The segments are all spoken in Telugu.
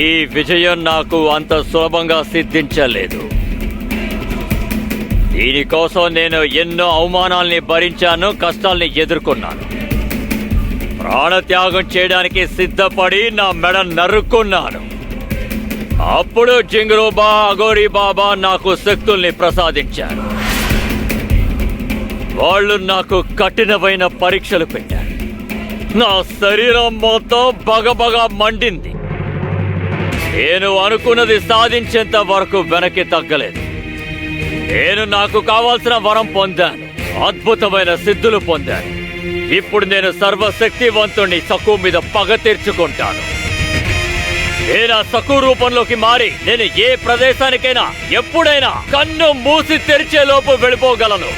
ఈ విజయం నాకు అంత సులభంగా సిద్ధించలేదు. దీనికోసం నేను ఎన్నో అవమానాల్ని భరించాను, కష్టాల్ని ఎదుర్కొన్నాను. ప్రాణత్యాగం చేయడానికి సిద్ధపడి నా మెడ నరుక్కున్నాను. అప్పుడు జింగ్రోబా అఘోరీ బాబా నాకు శక్తుల్ని ప్రసాదించారు. వాళ్ళు నాకు కఠినమైన పరీక్షలు పెట్టారు. నా శరీరం మొత్తం బగబగా మండింది. నేను అనుకున్నది సాధించేంత వరకు వెనక్కి తగ్గలేదు. నేను నాకు కావాల్సిన వరం పొందాను, అద్భుతమైన సిద్ధులు పొందాను. ఇప్పుడు నేను సర్వశక్తివంతుణ్ణి సకు మీద పగ తీర్చుకుంటాను. నేను ఆ సకు రూపంలోకి మారి నేను ఏ ప్రదేశానికైనా ఎప్పుడైనా కన్ను మూసి తెరిచే లోపు వెళ్ళిపోగలను.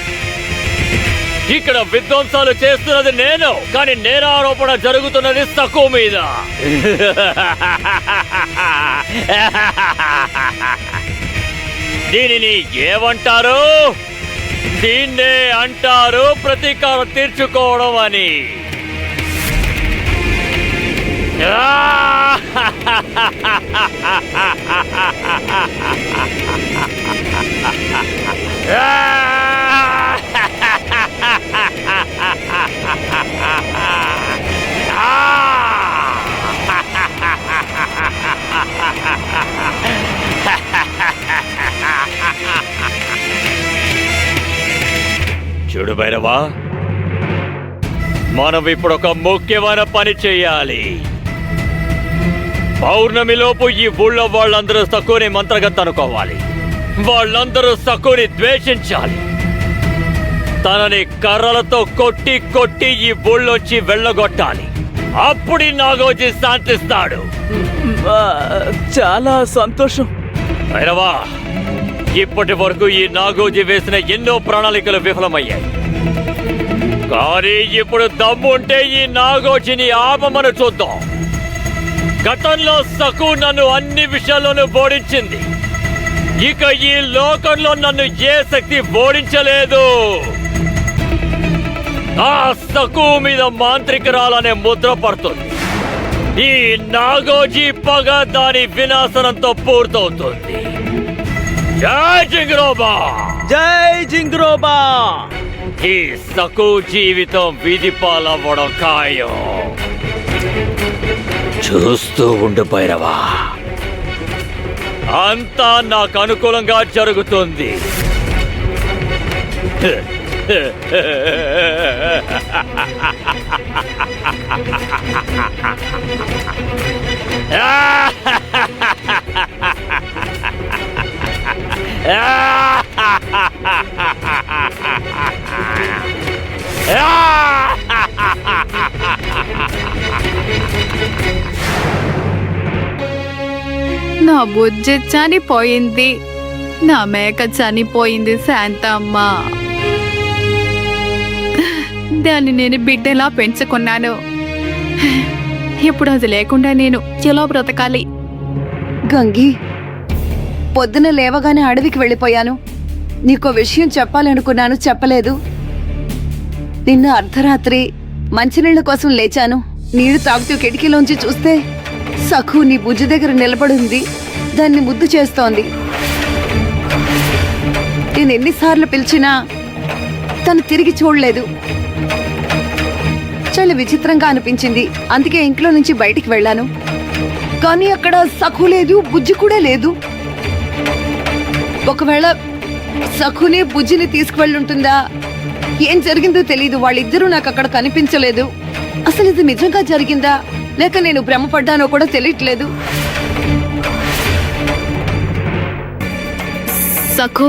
ఇక్కడ విధ్వంసాలు చేస్తున్నది నేను, కానీ నేరారోపణ జరుగుతున్నది సకు మీద. దీనిని ఏమంటారు? దీన్నే అంటారు ప్రతీకారం తీర్చుకోవడం అని. చూడు భైరవా, మనం ఇప్పుడు ఒక ముఖ్యమైన పని చేయాలి. పౌర్ణమిలోపు ఈ ఊళ్ళో వాళ్ళందరూ సకుని మంత్రగత్తు అనుకోవాలి. వాళ్ళందరూ సకుని ద్వేషించాలి. తనని కర్రలతో కొట్టి కొట్టి ఈ ఊళ్ళోంచి వెళ్ళగొట్టాలి. అప్పుడు నాగోజీ శాంతిస్తాడు. చాలా సంతోషం భైరవా. ఇప్పటి వరకు ఈ నాగోజీ వేసిన ఎన్నో ప్రణాళికలు విఫలమయ్యాయి. కానీ ఇప్పుడు దమ్ముంటే ఈ నాగోజీని ఆపమని చూద్దాం. గతంలో సకు నన్ను అన్ని విషయాల్లోనూ ఓడించింది. ఇక ఈ లోకంలో నన్ను ఏ శక్తి ఓడించలేదు. ఆ సకు మీద మాంత్రికురాలనే ముద్ర పడుతుంది. ఈ నాగోజీ పగ దాని వినాశనంతో పూర్తవుతుంది. జై జింగ్రోబా! జై జింగ్రోబా! ఈ సకు జీవితం వీధి పాలవ్వడం ఖాయం. చూస్తూ ఉండు భైరవా, అంతా నాకు అనుకూలంగా జరుగుతుంది. నా బుజ్జి చనిపోయింది. నా మేక చనిపోయింది శాంతమ్మ. దాన్ని నేను బిడ్డలా పెంచుకున్నాను. ఇప్పుడు అది లేకుండా నేను ఎలా బ్రతకాలి? గంగి, పొద్దున లేవగానే అడవికి వెళ్ళిపోయాను. నీకో విషయం చెప్పాలనుకున్నాను, చెప్పలేదు. నిన్న అర్ధరాత్రి మంచినీళ్ల కోసం లేచాను. నీళ్లు తాగుతూ కిటికీలోంచి చూస్తే సఖు నీ బుజ్జి దగ్గర నిలబడింది. దాన్ని ముద్దు చేస్తోంది. నేను ఎన్నిసార్లు పిలిచినా తను తిరిగి చూడలేదు. చాలా విచిత్రంగా అనిపించింది. అందుకే ఇంట్లో నుంచి బయటికి వెళ్ళాను. కానీ అక్కడ సఖు లేదు, బుజ్జి కూడా లేదు. ఒకవేళ సఖుని బుజ్జిని తీసుకువెళ్ళుంటుందా? ఏం జరిగిందో తెలీదు. వాళ్ళిద్దరూ నాకు అక్కడ కనిపించలేదు. అసలు ఇది నిజంగా జరిగిందా లేక నేను భ్రమపడ్డానో కూడా తెలియట్లేదు. సఖు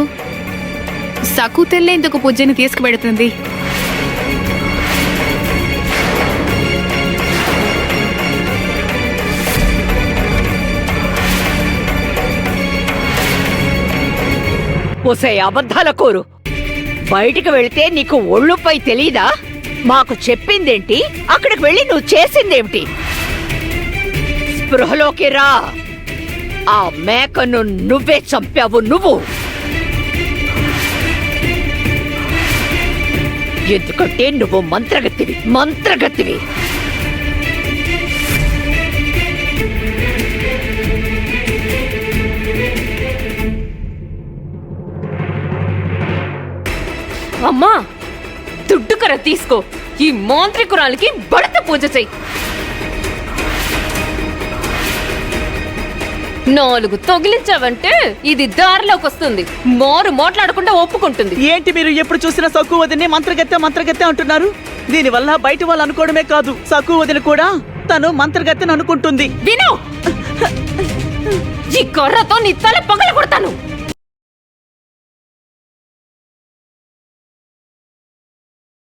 సఖు తెల్లేందుకు బుజ్జిని తీసుకువెడుతుంది. ఒసే అబద్ధాల కోరు, బయటికి వెళితే నీకు ఒళ్ళుపై తెలీదా? మాకు చెప్పిందేంటి? అక్కడికి వెళ్ళి నువ్వు చేసిందేమిటి? స్పృహలోకి రా. ఆ మేకను నువ్వే చంపావు. నువ్వు ఎందుకంటే నువ్వు మంత్రగతివి. అమ్మా దుడ్డుకర తీసుకో, ఈ మాంత్రికురాలికి భర్త పూజ చెయ్యి. 4 తొగిలించావంటే ఇది దారిలోకి వస్తుంది. మోరు మాట్లాడకుండా ఒప్పుకుంటుంది. ఏంటి మీరు ఎప్పుడు చూసినా సక్కు వదిని మంత్రగత్తె అంటున్నారు? దీనివల్ల బయట వాళ్ళు అనుకోవడమే కాదు, సక్కు వదిన కూడా తను మంత్రగత్తెని అనుకుంటుంది. విను, ఈ కర్రతో నీ తల పగల కొడతాను.